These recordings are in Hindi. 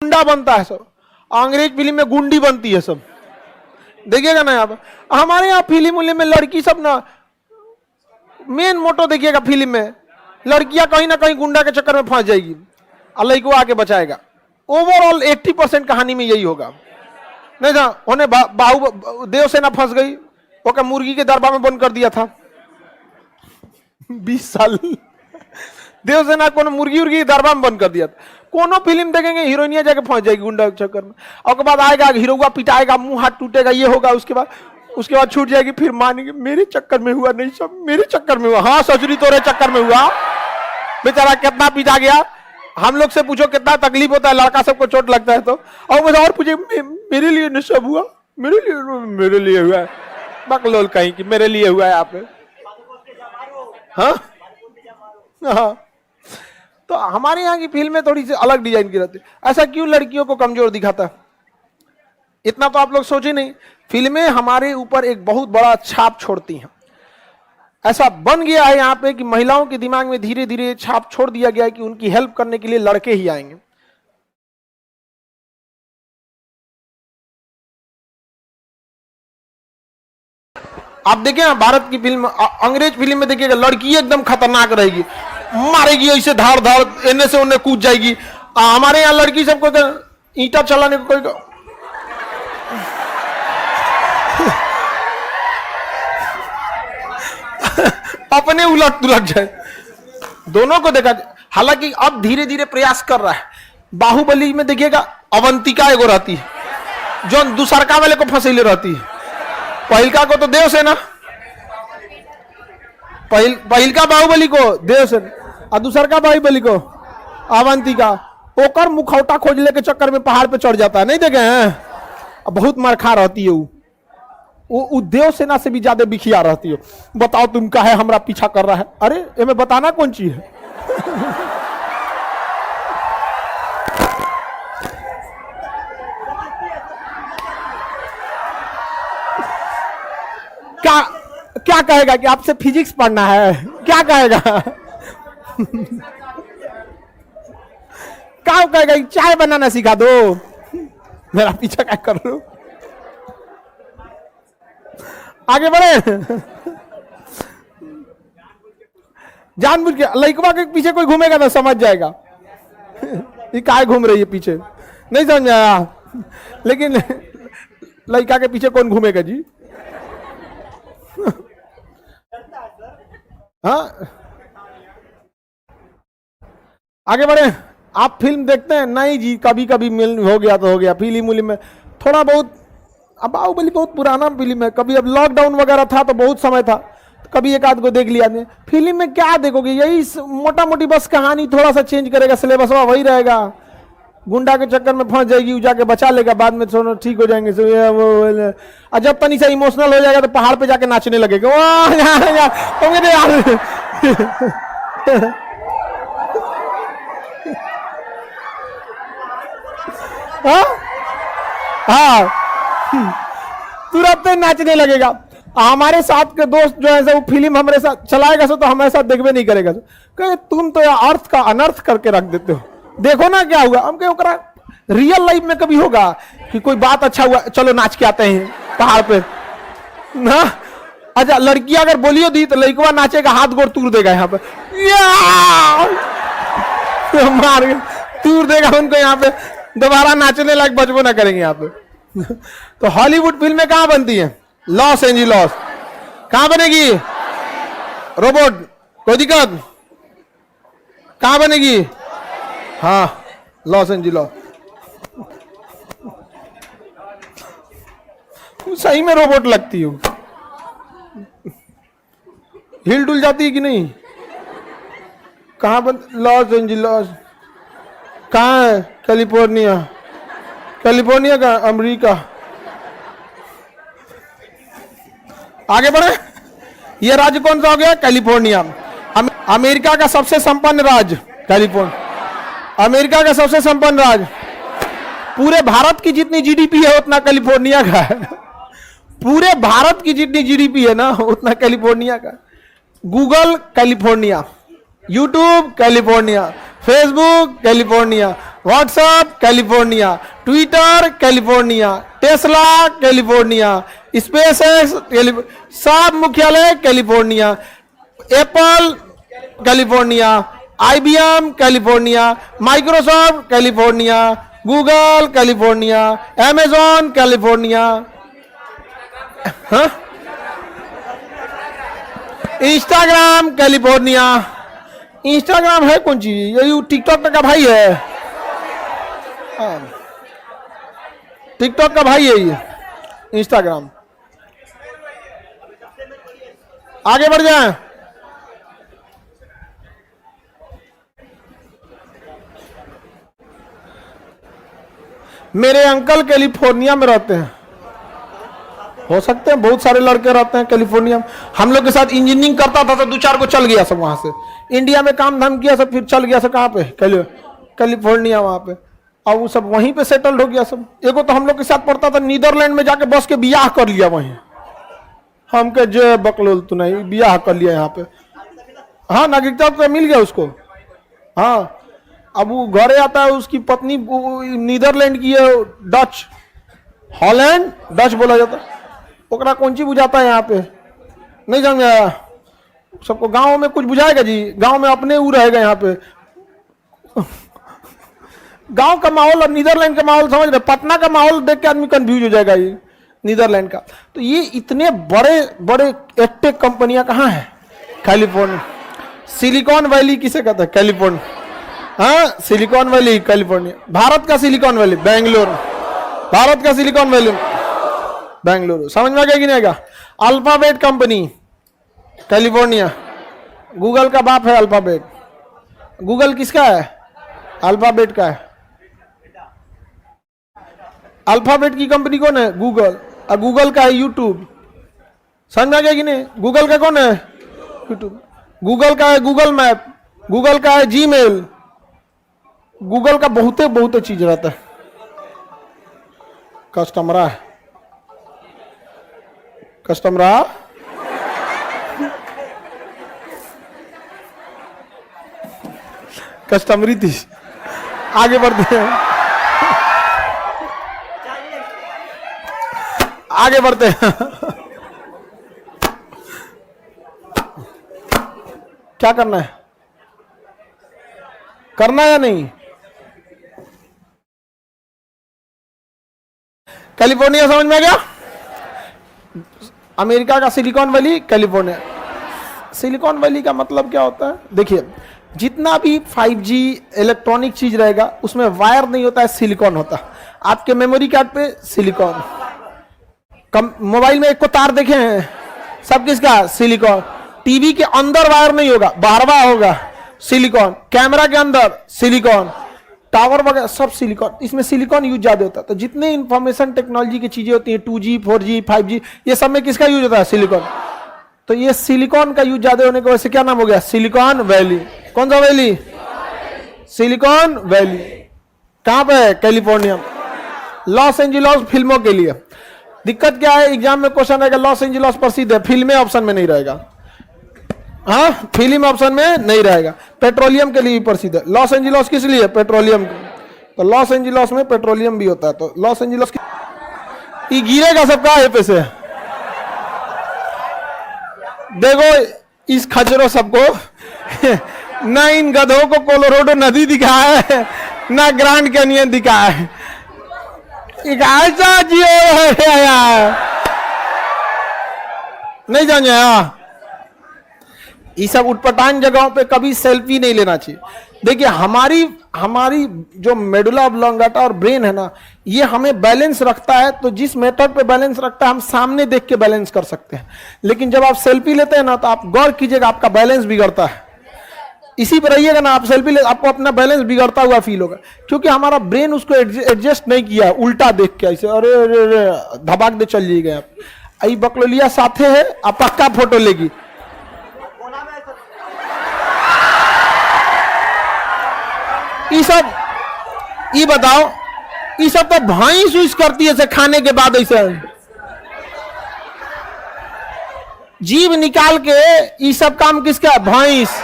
गुंडा बनता है सब, अंग्रेज फिल्म में गुंडी बनती है सब, देखिएगा ना। यहाँ पर हमारे यहाँ फिल्म में लड़की सब ना, मेन मोटो देखिएगा फिल्म में, लड़कियां कहीं ना कहीं गुंडा के चक्कर में फंस जाएगी और लड़को आके बचाएगा। ओवरऑल 80% कहानी में यही होगा। नहीं था उन्हें बाहु देवसेना फंस गई, ओके मुर्गी के दरबा में बंद कर दिया था 20 साल। देवसेना को मुर्गी उर्गी दरबा में बंद कर दिया था। कोनो फिल्म देखेंगे हीरोइनिया जाके फंस जाएगी गुंडा के चक्कर में, और के बाद आएगा हीरोआ पिटाएगा, मुंह हाथ टूटेगा, ये होगा, उसके बाद छूट जाएगी, फिर मानेंगे मेरे चक्कर में हुआ, नहीं सब मेरे चक्कर में हुआ। हाँ ससुरी तोरे चक्कर में हुआ, बेचारा कितना पिटा गया। हम लोग से पूछो कितना तकलीफ होता है, लड़का सबको चोट लगता है तो, और पूछे मेरे लिए नहीं सब हुआ, मेरे लिए हुआ है, बकलोल कहीं की मेरे लिए हुआ है आप। हाँ हाँ, तो हमारे यहाँ की फिल्में थोड़ी सी अलग डिजाइन की रहती है। ऐसा क्यों लड़कियों को कमजोर दिखाता है? इतना तो आप लोग सोचे नहीं। फिल्में हमारे ऊपर एक बहुत बड़ा छाप छोड़ती हैं। ऐसा बन गया है यहाँ पे कि महिलाओं के दिमाग में धीरे धीरे छाप छोड़ दिया गया है कि उनकी हेल्प करने के लिए लड़के ही आएंगे। आप देखिए भारत की फिल्म, अंग्रेज फिल्म में देखिएगा लड़की एकदम खतरनाक रहेगी, मारेगी ऐसे धाड़ धाड़, इन्हें से उन्हें कूद जाएगी। हमारे यहाँ लड़की सबको ईंटा चलाने को कोई अपने उलट तुलट जाए, दोनों को देखा। हालांकि अब धीरे धीरे प्रयास कर रहा है। बाहुबली में देखिएगा अवंतिका एगो रहती है जो दूसरका वाले को फंसेले रहती है। पहिलका को तो देवसेना, पहिलका बाहुबली को देवसेना और दूसरका बाहुबली को अवंतिका। ओकर मुखौटा खोजले के चक्कर में पहाड़ पे चढ़ जाता है, नहीं देखे हैं? बहुत मरखा रहती है वो देवसेना से भी ज्यादा बिखिया रहती है। बताओ तुम का है हमरा पीछा कर रहा है? अरे इन्हें बताना कौन चीज है? क्या कहेगा कि आपसे फिजिक्स पढ़ना है? क्या कहेगा? क्या कहेगा कि चाय बनाना सिखा दो? मेरा पीछा क्या कर रहे हो? आगे बढ़े। जानबूझ के लड़कवा के पीछे कोई घूमेगा ना समझ जाएगा ये काय घूम रही है पीछे, नहीं समझ में आया। लेकिन लड़का के पीछे कौन घूमेगा जी? हाँ, आगे बढ़े। आप फिल्म देखते हैं? नहीं जी, कभी कभी मिल हो गया तो हो गया। फिल्म में थोड़ा बहुत, अब बाहुबली बहुत पुराना फिल्म है, कभी अब लॉकडाउन वगैरह था तो बहुत समय था, तो कभी एक आध को देख लिया। फिल्म में क्या देखोगे? यही मोटा मोटी बस कहानी थोड़ा सा चेंज करेगा, सिलेबस वही रहेगा। गुंडा के चक्कर में फंस जाएगी, वो जाके बचा लेगा, बाद में सोनो ठीक हो जाएंगे। और जब तनी सा इमोशनल हो जाएगा तो पहाड़ पे जाके नाचने लगेगा। हाँ, तुरंत नाचने लगेगा। हमारे साथ के दोस्त जो है वो फिल्म हमारे साथ चलाएगा तो हमारे साथ देखबे नहीं करेगा। कहे तुम तो यार अर्थ का अनर्थ करके रख देते हो, देखो ना क्या हुआ। हम कहे रियल लाइफ में कभी होगा कि कोई बात अच्छा हुआ, चलो नाच के आते हैं पहाड़ पे ना? अच्छा, लड़की अगर बोलियो दी तो लड़कवा नाचेगा, हाथ गोड़ तूर देगा यहाँ पे, मार तूर देगा उनको यहाँ पे, दोबारा नाचने लायक बचबो ना करेंगे यहाँ पे। तो हॉलीवुड फिल्में कहाँ बनती हैं? Los Angeles. कहाँ बनेगी? रोबोट, कोई दिक्कत? कहाँ बनेगी? हाँ, लॉस एंजिलस। सही में रोबोट लगती हो, हिल डुल जाती है कि नहीं? कहाँ बन? लॉस एंजिलस कहाँ है? कैलिफोर्निया। कैलिफोर्निया का अमेरिका। आगे बढ़े। ये राज्य कौन सा हो गया? कैलिफोर्निया। अमेरिका का सबसे संपन्न राज्य कैलिफोर्निया। अमेरिका का सबसे संपन्न राज्य। पूरे भारत की जितनी जीडीपी है उतना कैलिफोर्निया का है। पूरे भारत की जितनी जीडीपी है ना उतना कैलिफोर्निया का। Google California, YouTube California, Facebook California, WhatsApp California, Twitter California, Tesla California, SpaceX सब मुख्यालय California, Apple California, IBM California, Microsoft California, Google California, Amazon California, हाँ? Instagram California. इंस्टाग्राम है कौन चीज? ये टिकटॉक का भाई है, टिकटॉक का भाई है ये इंस्टाग्राम। आगे बढ़ जाए। मेरे अंकल कैलिफोर्निया में रहते हैं, हो सकते हैं बहुत सारे लड़के रहते हैं कैलिफोर्निया में। हम लोग के साथ इंजीनियरिंग करता था तो 2-4 को चल गया सब वहां से, इंडिया में काम धाम किया सब, फिर चल गया सब कहाँ पे, कैलिफोर्निया वहां पे, और वो सब वहीं पे सेटल्ड हो गया सब। एगो तो हम लोग के साथ पढ़ता था, नीदरलैंड में जाके बस के बियाह कर लिया वहीं। हम के जो बकलोल तो नहीं, बियाह कर लिया यहाँ पे। हाँ, नागरिकता तो मिल गया उसको। हाँ, अब वो घरे आता है, उसकी पत्नी नीदरलैंड की है, डच, हॉलैंड डच बोला जाता है। ओकरा कौन चीज बुझाता है यहाँ पे, नहीं समझ आया सबको। गांव में कुछ बुझाएगा जी? गांव में अपने वो रहेगा यहाँ पे। गांव का माहौल और नीदरलैंड का माहौल समझ रहे? पटना का माहौल देख के आदमी कंफ्यूज हो जाएगा ये नीदरलैंड का। तो ये इतने बड़े बड़े एटेक कंपनियां कहाँ हैं? कैलिफोर्निया। सिलिकॉन वैली किसे कहता है? कैलिफोर्निया। हाँ, सिलिकॉन वैली कैलिफोर्निया। भारत का सिलिकॉन वैली बेंगलुरु। भारत का सिलिकॉन वैली बेंगलुरु। समझ में आ गया कि नहीं आएगा? Alphabet company California. गूगल का बाप है अल्फाबेट। गूगल किसका है? अल्फाबेट का है। अल्फाबेट की कंपनी कौन है? गूगल। और गूगल का है यूट्यूब। समझ में आ गया कि नहीं? गूगल का कौन है? यूट्यूब। गूगल का है गूगल मैप। गूगल का है जीमेल। गूगल का बहुते चीज रहता है। कस्टमरा है, कस्टमरा। कस्टमरी थी। आगे बढ़ते हैं, आगे बढ़ते हैं। क्या करना है? करना है या नहीं? कैलिफोर्निया समझ में आ गया? अमेरिका का silicon valley California. Silicon valley का मतलब क्या होता है? देखिए, जितना भी 5G इलेक्ट्रॉनिक चीज रहेगा उसमें वायर नहीं होता है, सिलिकॉन होता है। आपके मेमोरी कार्ड पे सिलिकॉन, मोबाइल में एक को तार देखे हैं सब किसका? सिलिकॉन। टीवी के अंदर वायर नहीं होगा, बाहरवा होगा, सिलिकॉन। कैमरा के अंदर सिलिकॉन, टावर वगैरह सब सिलिकॉन। इसमें सिलिकॉन यूज ज्यादा होता है। तो जितने इंफॉर्मेशन टेक्नोलॉजी की चीजें होती हैं, 2G 4G 5G, ये सब में किसका यूज होता है? सिलिकॉन। तो ये सिलिकॉन का यूज ज्यादा होने की वजह से क्या नाम हो गया? Silicon valley. कौन सा वैली? Silicon valley. कहां पे है? कैलिफोर्निया। लॉस एंजिलस फिल्मों के लिए। दिक्कत क्या है? एग्जाम में क्वेश्चन रहेगा लॉस एंजिलस प्रसिद्ध है, फिल्में ऑप्शन में नहीं रहेगा। हाँ, फिल्म ऑप्शन में नहीं रहेगा। पेट्रोलियम के लिए भी प्रसिद्ध है। लॉस एंजिलस किस लिए? पेट्रोलियम। तो लॉस एंजिलस में पेट्रोलियम भी होता है। तो लॉस एंजिलस ये गिरेगा सबका है पे से। देखो इस खचरों सबको ना इन गधों को कोलोराडो नदी दिखा है, ना ग्रैंड कैनियन दिखा है। ऐसा जियो है नहीं जाने। ये सब उटपटांग जगहों पे कभी सेल्फी नहीं लेना चाहिए। देखिए, हमारी जो मेडुला ऑब्लोंगाटा और ब्रेन है ना, ये हमें बैलेंस रखता है। तो जिस मेथड पे बैलेंस रखता है हम सामने देख के बैलेंस कर सकते हैं। लेकिन जब आप सेल्फी लेते हैं ना, तो आप गौर कीजिएगा आपका बैलेंस बिगड़ता है। इसी पर रहिएगा ना, आप सेल्फी ले, आपको अपना बैलेंस बिगड़ता हुआ फील होगा, क्योंकि हमारा ब्रेन उसको एडजस्ट नहीं किया। उल्टा देख के ऐसे अरे अरे धबाक दे चल जाइएगा आप। आई बकलोलिया साथे है, आप पक्का फोटो लेगी। ये सब, ये बताओ, ये सब तो भैंस यूज करती है खाने के बाद ऐसे जीभ निकाल के। ये सब काम किसका? भैंस।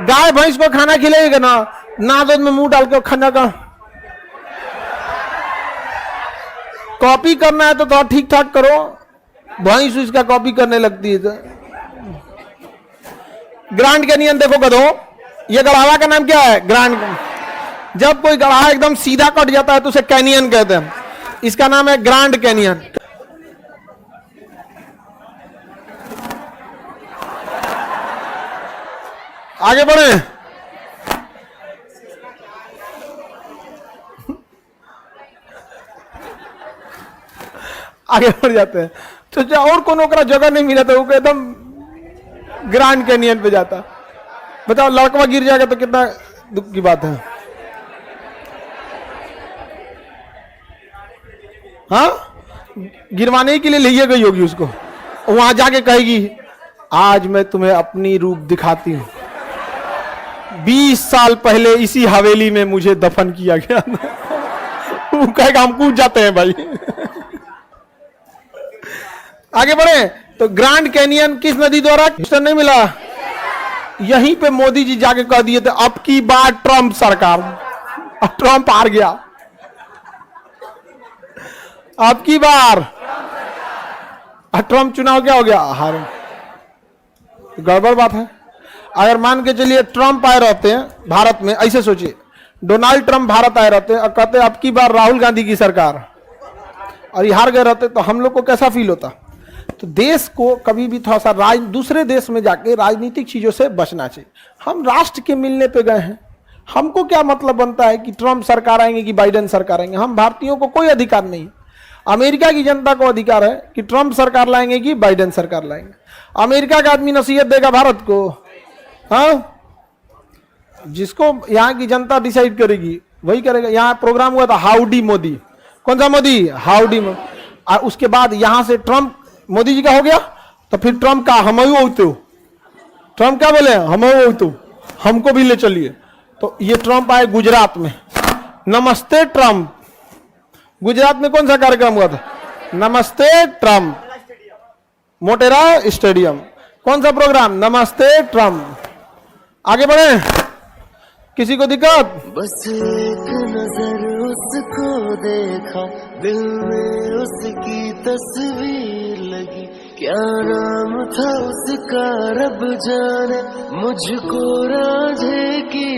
गाय भैंस को खाना खिलाएगा ना, नाद में मुंह डाल के खाना का कॉपी करना है तो थोड़ा ठीक ठाक करो, वहीं से इसका कॉपी करने लगती है। ग्रैंड कैनियन देखो गधो, ये गढ़ावा का नाम क्या है? ग्रैंड। जब कोई गढ़ा एकदम सीधा कट जाता है तो उसे कैनियन कहते हैं, इसका नाम है ग्रैंड कैनियन। आगे बढ़े, आगे बढ़ जाते हैं। तो जो और कोनो का जगह नहीं मिला तो वो एकदम ग्रैंड कैनियन पे जाता। बताओ, लड़कवा गिर जाएगा तो कितना दुख की बात है। हाँ, गिरवाने के लिए ले गई होगी उसको, वहां जाके कहेगी आज मैं तुम्हें अपनी रूप दिखाती हूं, 20 साल पहले इसी हवेली में मुझे दफन किया गया। वो कहेगा हम कूद जाते हैं भाई। आगे बढ़े तो ग्रैंड कैनियन किस नदी द्वारा? क्वेश्चन नहीं मिला। यहीं पे मोदी जी जाके कह दिए थे अब की बार ट्रंप सरकार, अब ट्रंप हार गया, अब की बार ट्रंप चुनाव क्या हो गया? हार। गड़बड़ बात है। अगर मान के चलिए ट्रंप आए रहते हैं भारत में, ऐसे सोचिए डोनाल्ड ट्रंप भारत आए रहते और कहते अब की बार राहुल गांधी की सरकार, और ये हार गए रहते तो हम लोग को कैसा फील होता? तो देश को कभी भी थोड़ा सा दूसरे देश में जाके राजनीतिक चीजों से बचना चाहिए। हम राष्ट्र के मिलने पे गए हैं, हमको क्या मतलब बनता है कि ट्रंप सरकार आएंगे कि बाइडेन सरकार आएंगे? हम भारतीयों को कोई अधिकार नहीं। अमेरिका की जनता को अधिकार है कि ट्रंप सरकार लाएंगे कि बाइडेन सरकार लाएंगे। अमेरिका का आदमी नसीहत देगा भारत को, हाँ, जिसको यहाँ की जनता डिसाइड करेगी वही करेगा। यहाँ प्रोग्राम हुआ था हाउडी मोदी, कौन सा मोदी? हाउडी मोदी। और उसके बाद यहां से ट्रंप, मोदी जी का हो गया तो फिर ट्रंप का हम ट्रंप क्या बोले? हम हमको भी ले चलिए। तो ये ट्रंप आए गुजरात में, नमस्ते ट्रंप। गुजरात में कौन सा कार्यक्रम हुआ था? नमस्ते ट्रंप। मोटेरा स्टेडियम, कौन सा प्रोग्राम? नमस्ते ट्रंप। आगे बढ़े, किसी को दिक्कत? बस एक नजर उसको देखा, दिल में उसकी तस्वीर लगी, क्या नाम था उसका रब जाने, मुझको राझे की